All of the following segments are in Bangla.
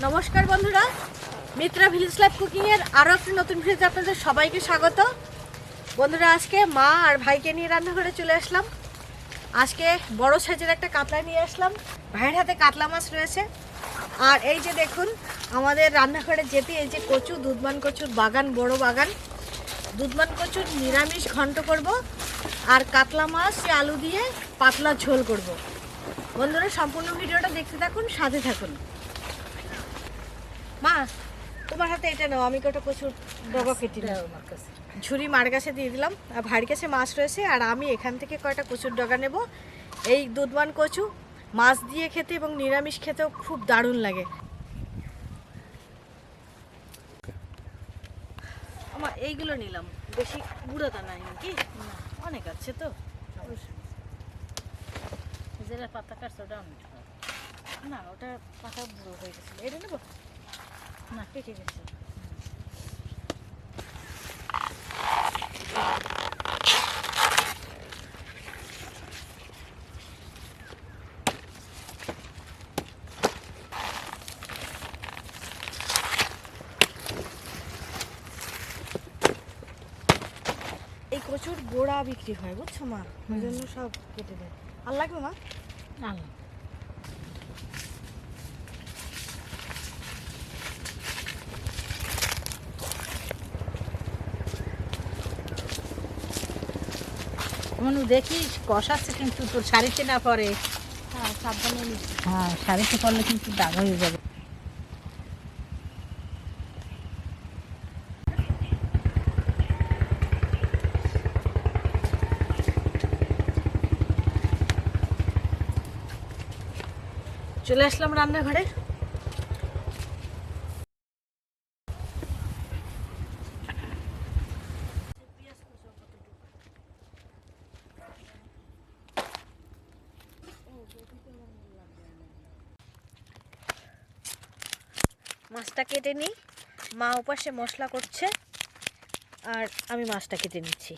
নমস্কার বন্ধুরা, মিত্রা ভিলেজ লাইফ কুকিং এর আরো একটা নতুন ভিডিওতে আপনাদের সবাইকে স্বাগত। বন্ধুরা, আজকে মা আর ভাইকে নিয়ে রান্নাঘরে চলে আসলাম। আজকে বড় সাইজের একটা কাতলা নিয়ে আসলাম। ভাইয়ের হাতে কাতলা মাছ রয়েছে। আর এই যে দেখুন, আমাদের রান্নাঘরে যেতে এই যে কচু, দুধমান কচুর বাগান, বড় বাগান। দুধমান কচুর নিরামিষ ঘন্ট করব, আর কাতলা মাছ আলু দিয়ে পাতলা ঝোল করব। বন্ধুরা, সম্পূর্ণ ভিডিওটা দেখতে থাকুন, সাথে থাকুন। মা, তোমার হাতে এটা নাও, আমি কটা কচুর ডগা কেটে নাও। ঝুরি মার কাছে দিয়ে দিলাম, আর ভাইয়ের কাছে মাছ রয়েছে, আর আমি এখান থেকে কয়টা কচুর ডগা নেব। এই দুধমান কচু মাছ দিয়ে খেতে এবং নিরামিষ খেতেও খুব দারুণ লাগে। আমার এইগুলো নিলাম, বেশি বুড়োটা নাই নাকি? অনেক আছে তো। যেটা পাতা কাটছে ওটা না, ওটা পাতা বুড়ো হয়ে গেছিল। এটা নেবো না, কেটে গেছে। এই কচুর গোড়া বিক্রি হয়, বুঝছো মা, ওই জন্য সব কেটে দেয়। আর লাগবে মা? না, মনু দেখিস কষাচ্ছে, কিন্তু তোর শাড়িতে না পরে। হ্যাঁ, সাবধানে নিচ্ছি। হ্যাঁ, শাড়িতে পরলে কিন্তু দাগ হয়ে যাবে। চলে আসলাম রান্নাঘরে। মাছটা কেটে নিই। মা ওপাশে মশলা করছে, আর আমি মাছটা কেটে নিচ্ছি।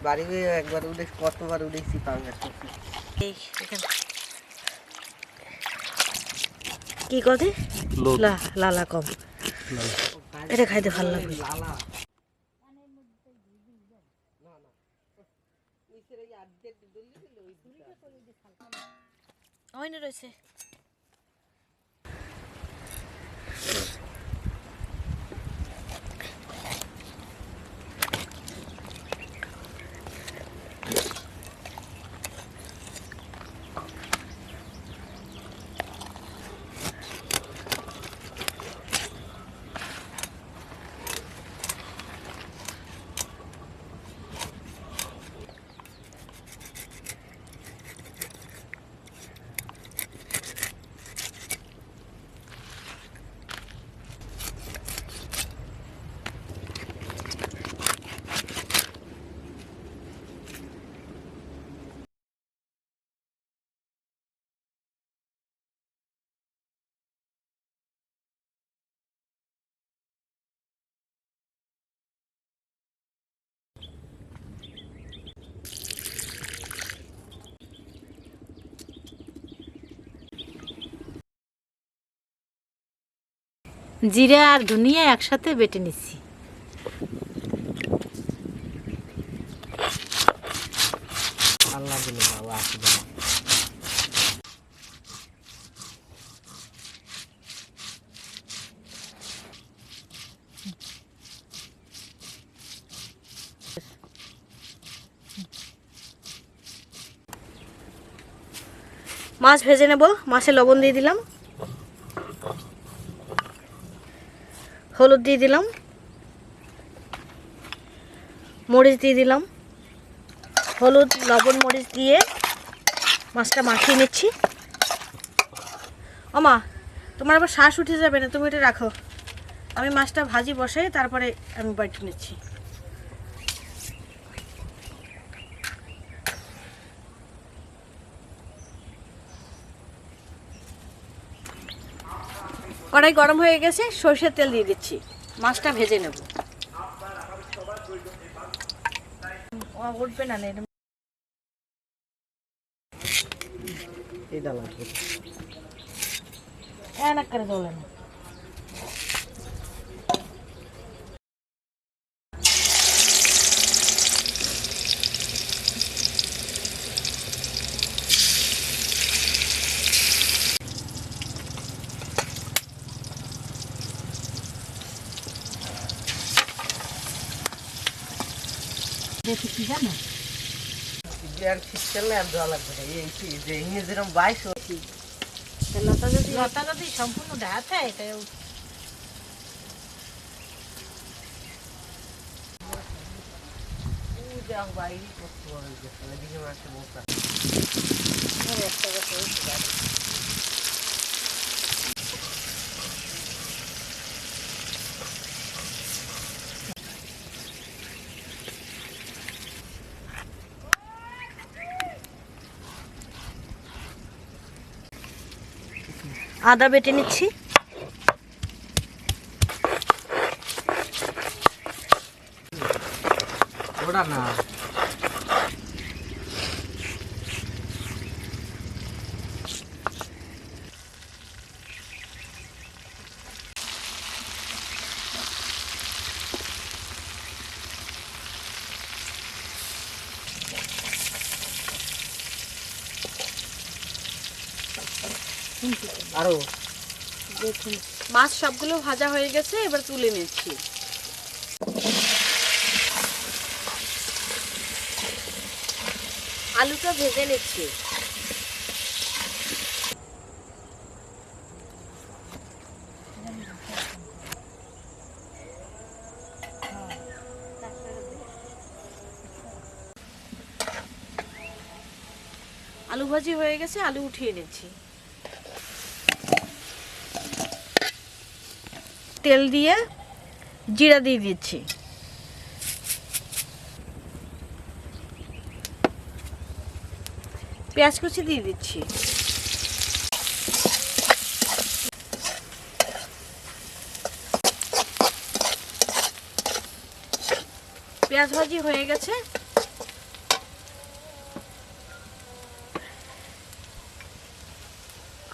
বাড়ি একবার উঠেছি, কতবার উঠেছি পাঙ্গাস। এই এখানে কি কথা লালা কম, এটা খাইতে ভালো লাগবে। রয়েছে জিরা আর ধনিয়া একসাথে বেটে নিচ্ছি। মাছ ভেজে নেব। মাছে লবণ দিয়ে দিলাম, হলুদ দিয়ে দিলাম, মরিচ দিয়ে দিলাম। হলুদ, লবণ, মরিচ দিয়ে মাছটা মাখিয়ে নিচ্ছি। ও মা, তোমার আবার শ্বাস উঠে যাবে না, তুমি এটা রাখো। আমি মাছটা ভাজি বসাই, তারপরে আমি বাইটে নিচ্ছি। কড়াই গরম হয়ে গেছে, সরষের তেল দিয়ে দিচ্ছি। মাছটা ভেজে নেব। উঠবে না। এটা লাগবে এনা করে জ্বলে না। দেখি কি জানো আর শীতকালে আর জল লাগবে না এই যে ইংরেজি যেরকম 22 লতা যদি সম্পূর্ণ ঢাকা থাকে এটা বাইরে করতে হবে তাহলে দিকে মাসে বসা একটা কথা আদা বেটে নিচ্ছি। ওটা না আরো দেখুন মাছ সবগুলো ভাজা হয়ে গেছে, এবার তুলে নিচ্ছি। আলুটা ভেজে নিচ্ছি। আলু ভাজি হয়ে গেছে, আলু উঠিয়ে নিচ্ছি। তেল দিয়ে জিরা দিয়ে দিচ্ছি। পেঁয়াজ কুচি দিয়ে দিচ্ছি। পেঁয়াজ ভাজি হয়ে গেছে,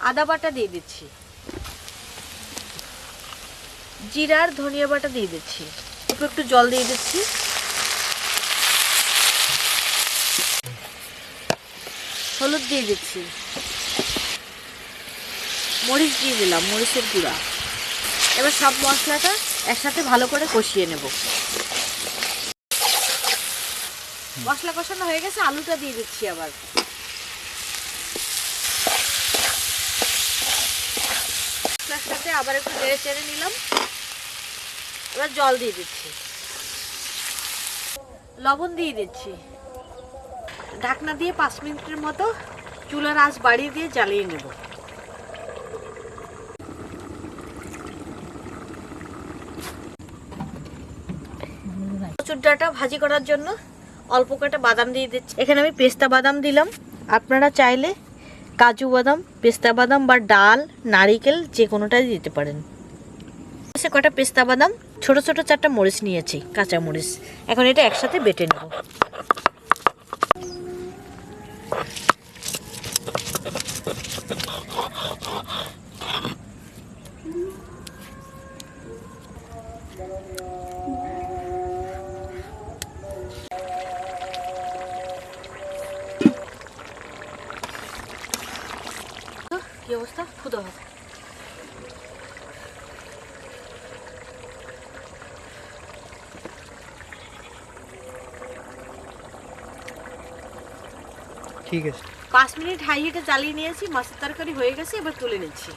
আদা বাটা দিয়ে দিচ্ছি। জিরা আর ধনিয়া বাটা দিয়ে দিচ্ছি। একটু জল দিয়ে দিচ্ছি। হলুদ দিয়ে দিচ্ছি। মরিচ দিয়ে দিলাম, মরিচের গুঁড়া। এবার সব মশলাটা একসাথে ভালো করে কষিয়ে নেব। মশলা কষানো হয়ে গেছে, আলুটা দিয়ে দিচ্ছি। আবার মশলার সাথে আবার একটু নেড়ে চেড়ে নিলাম। এবার জল দিয়ে দিচ্ছি, লবণ দিয়ে দিচ্ছি। ঢাকনা দিয়ে 5 মিনিটের মতো চুলার আঁচ বাড়িয়ে দিয়ে জ্বালিয়ে নেব। কচুর ডাঁটা ভাজি করার জন্য অল্প কটা বাদাম দিয়ে দিচ্ছি। এখানে আমি পেস্তা বাদাম দিলাম। আপনারা চাইলে কাজু বাদাম, পেস্তা বাদাম বা ডাল, নারিকেল যে কোনোটাই দিতে পারেন। কটা পেস্তা বাদাম, ছোট ছোট 4টা মরিচ নিয়েছি, কাঁচা মরিচ। এখন এটা একসাথে বেটে নেব। কি অবস্থা? খুদা হবে। ঠিক আছে। 5 মিনিট হাই হিটে জ্বালিয়ে নিয়েছি। মাছের তরকারি হয়ে গেছে, এবার তুলে নিচ্ছি।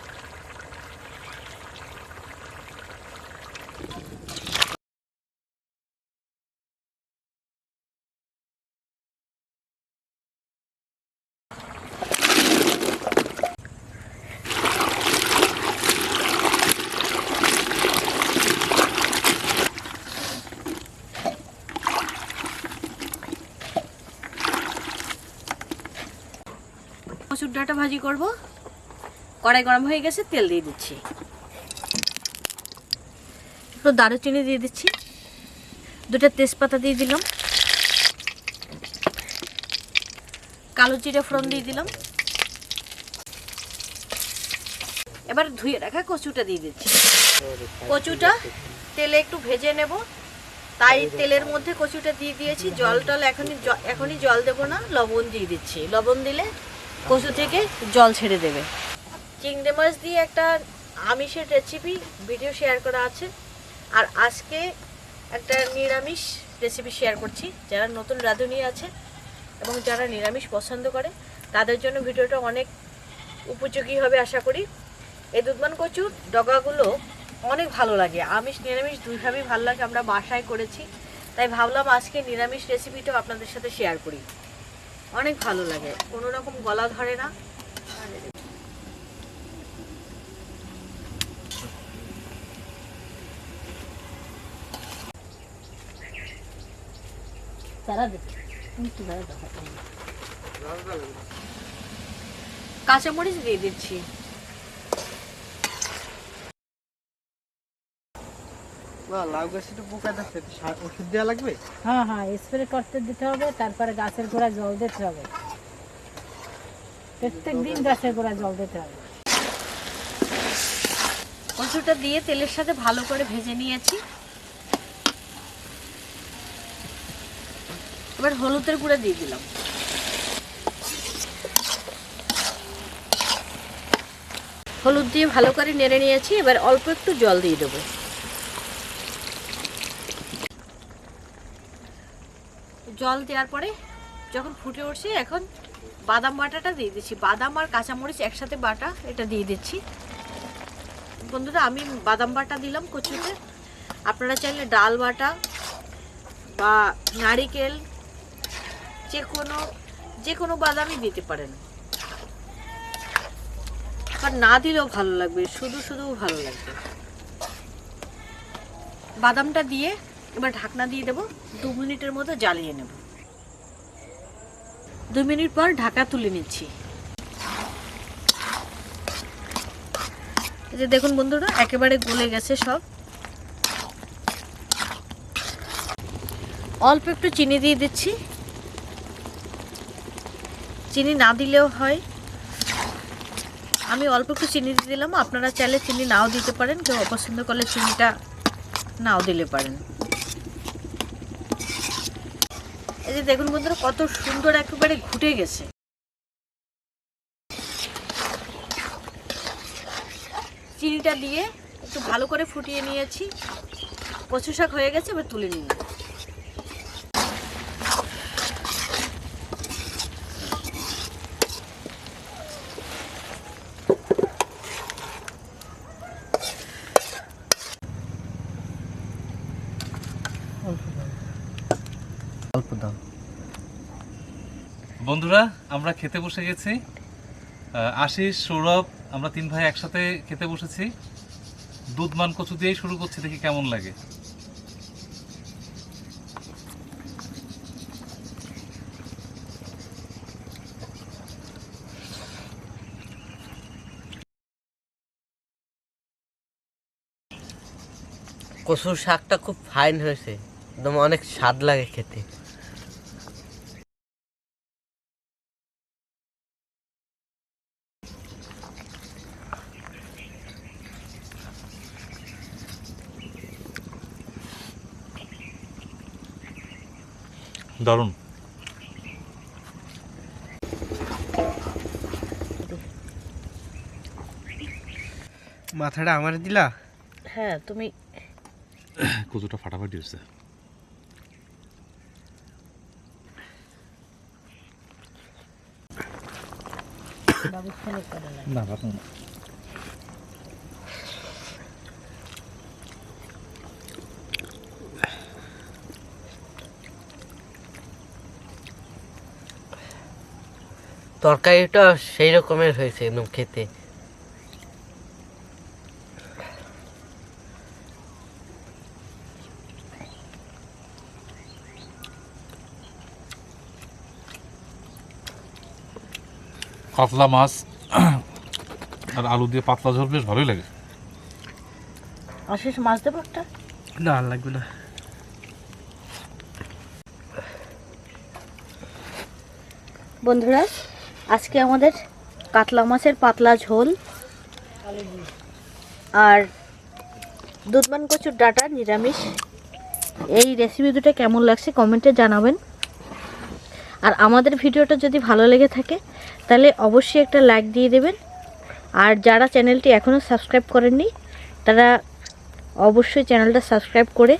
কচুর ডাঁটা ভাজি করব। কড়াই গরম হয়ে গেছে, তেল দিয়ে দিচ্ছি। একটু দারুচিনি দিয়ে দিচ্ছি। 2টা তেজপাতা দিয়ে দিলাম। কালো জিরে ফোড়ন দিয়ে দিলাম। এবার ধুয়ে রাখা কচুটা দিয়ে দিচ্ছি। কচুটা তেলে একটু ভেজে নেব, তাই তেলের মধ্যে কচুটা দিয়ে দিয়েছি। জল টল এখনই জল দেবো না, লবণ দিয়ে দিচ্ছি। লবণ দিলে কচু থেকে জল ছেড়ে দেবে। চিংড়ি মাছ দিয়ে একটা আমিষের রেসিপি ভিডিও শেয়ার করা আছে, আর আজকে একটা নিরামিষ রেসিপি শেয়ার করছি। যারা নতুন রাঁধুনি আছে এবং যারা নিরামিষ পছন্দ করে তাদের জন্য ভিডিওটা অনেক উপযোগী হবে আশা করি। এই দুধমান কচুর ডগাগুলো অনেক ভালো লাগে, আমিষ নিরামিষ দুইভাবেই ভালো লাগে। আমরা বাসায় করেছি, তাই ভাবলাম আজকে নিরামিষ রেসিপিটাও আপনাদের সাথে শেয়ার করি। অনেক ভালো লাগে, কোনো রকম গলা ধরে না। কাঁচামরিচ দিয়ে দিচ্ছি। লাউ গাছে তো পোকা দেখছে, ওষুধ দেওয়া লাগবে? হ্যাঁ হ্যাঁ, স্প্রে করতে দিতে হবে, তারপরে গাছের গোড়ায় জল দিতে হবে। প্রত্যেক দিন গাছের গোড়ায় জল দিতে হবে। কচুটা দিয়ে তেলের সাথে ভালো করে ভেজে নিয়েছি। এবার হলুদের গুঁড়া দিয়ে দিলাম। হলুদ দিয়ে ভালো করে নেড়ে নিয়েছি। এবার অল্প একটু জল দিয়ে দেবো। জল দেওয়ার পরে যখন ফুটে উঠছে, এখন বাদাম বাটাটা দিয়ে দিচ্ছি। বাদাম আর কাঁচামরিচ একসাথে বাটা, এটা দিয়ে দিচ্ছি। বন্ধুরা, আমি বাদাম বাটা দিলাম কচুতে। আপনারা চাইলে ডাল বাটা বা নারিকেল যে কোনো বাদামই দিতে পারেন, আর না দিলেও ভালো লাগবে, শুধুও ভালো লাগবে। বাদামটা দিয়ে এবার ঢাকনা দিয়ে দেবো। 2 মিনিটের মতো জ্বালিয়ে নেব। 2 মিনিট পর ঢাকা তুলে নিচ্ছি। এই যে দেখুন বন্ধুরা, একেবারে গলে গেছে সব। অল্প একটু চিনি দিয়ে দিচ্ছি। চিনি না দিলেও হয়, আমি অল্প একটু চিনি দিয়ে দিলাম। আপনারা চাইলে চিনি নাও দিতে পারেন, কেউ অপছন্দ করলে চিনিটা নাও দিলে পারেন। এই যে দেখুন বন্ধুরা, কত সুন্দর একেবারে ঘুটে গেছে। চিনিটা দিয়ে একটু ভালো করে ফুটিয়ে নিয়েছি। কচু শাক হয়ে গেছে, এবার তুলে নিন। অল্প দাম। বন্ধুরা, আমরা খেতে বসে গেছি। আশিস, সৌরভ, আমরা 3 ভাই একসাথে খেতে বসেছি। দুধমান কচু দিয়েই শুরু করছি, দেখি কেমন লাগে। কচুর শাকটা খুব ফাইন হয়েছে, একদম অনেক স্বাদ লাগে খেতে। দারুণ। মাথাটা আমার দিলা? হ্যাঁ, তুমি কচুটা ফাটাফাটি হচ্ছে। না, তরকারিটা সেই রকমের হয়েছে একদম খেতে। কাতলা মাছ আর আলু দিয়ে পাতলা ঝোল বেশ ভালোই লাগে। আশিস, মাছ দেবো একটা? না, লাগবে না। বন্ধুরা, আজকে আমাদের কাতলা মাছের পাতলা ঝোল আর দুধমান কচুর ডাঁটা নিরামিষ। এই রেসিপি দুটো কেমন লাগছে কমেন্টে জানাবেন। আর আমাদের ভিডিওটা যদি ভালো লেগে থাকে তাহলে অবশ্যই একটা লাইক দিয়ে দেবেন। আর যারা চ্যানেলটি এখনও সাবস্ক্রাইব করেননি তারা অবশ্যই চ্যানেলটা সাবস্ক্রাইব করে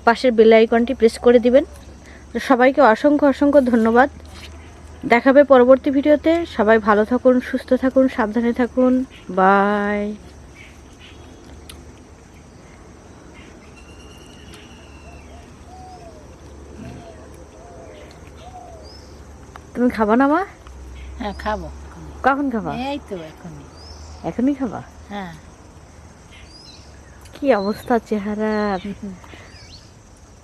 পাশের বেল আইকনটি প্রেস করে দিবেন। তো সবাইকে অসংখ্য অসংখ্য ধন্যবাদ। দেখাবে পরবর্তী ভিডিওতে। সবাই ভালো থাকুন, সুস্থ থাকুন, সাবধানে থাকুন। বাই। তুমি খাবা না মা? হ্যাঁ খাবো। কখন খাবা? এই তো এখনই। এখনই খাবা? হ্যাঁ। কি অবস্থা চেহারা!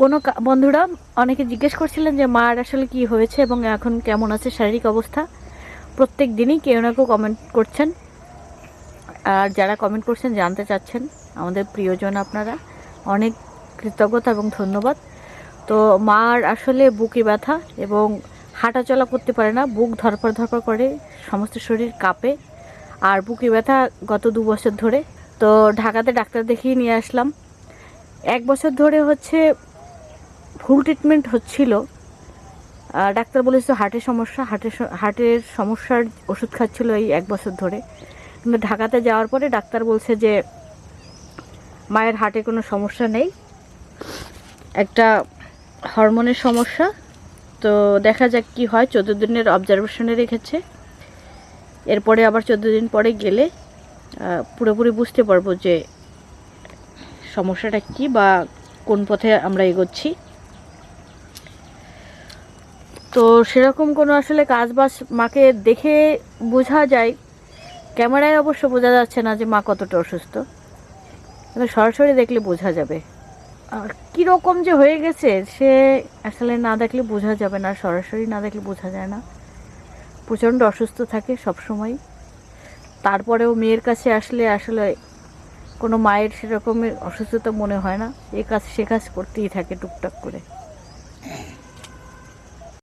কোনো বন্ধুরা অনেকে জিজ্ঞেস করছিলেন যে মার আসলে কি হয়েছে এবং এখন কেমন আছে শারীরিক অবস্থা। প্রত্যেক দিনই কেউ না কেউ কমেন্ট করছেন। আর যারা কমেন্ট করছেন জানতে চাচ্ছেন, আমাদের প্রিয়জন আপনারা, অনেক কৃতজ্ঞতা এবং ধন্যবাদ। তো মার আসলে বুকে ব্যথা এবং হাঁটা চলা করতে পারে না, বুক ধরপড় ধরপড় করে, সমস্ত শরীর কাঁপে আর বুকে ব্যথা গত 2 বছর ধরে। তো ঢাকাতে ডাক্তার দেখিয়ে নিয়ে আসলাম। 1 বছর ধরে হচ্ছে ফুল ট্রিটমেন্ট হচ্ছিল। ডাক্তার বলেছিল হার্টের সমস্যা, হার্টের সমস্যার ওষুধ খাচ্ছিল এই 1 বছর ধরে। কিন্তু ঢাকাতে যাওয়ার পরে ডাক্তার বলছে যে মায়ের হার্টে কোনো সমস্যা নেই, একটা হরমোনের সমস্যা। তো দেখা যাক কি হয়। 14 দিনের অবজারভেশনে রেখেছে। এরপরে আবার 14 দিন পরে গেলে পুরোপুরি বুঝতে পারবো যে সমস্যাটা কি বা কোন পথে আমরা এগোচ্ছি। তো সেরকম কোনো আসলে কাজবাজ মাকে দেখে বোঝা যায়, ক্যামেরায় অবশ্য বোঝা যাচ্ছে না যে মা কতটা অসুস্থ, কিন্তু সরাসরি দেখলে বোঝা যাবে। আর কীরকম যে হয়ে গেছে সে আসলে না দেখলে বোঝা যাবে না, সরাসরি না দেখলে বোঝা যায় না। প্রচণ্ড অসুস্থ থাকে সবসময়। তারপরেও মেয়ের কাছে আসলে কোনো মায়ের সেরকমের অসুস্থতা মনে হয় না। এ কাজ সে কাজ করতেই থাকে টুকটাক করে।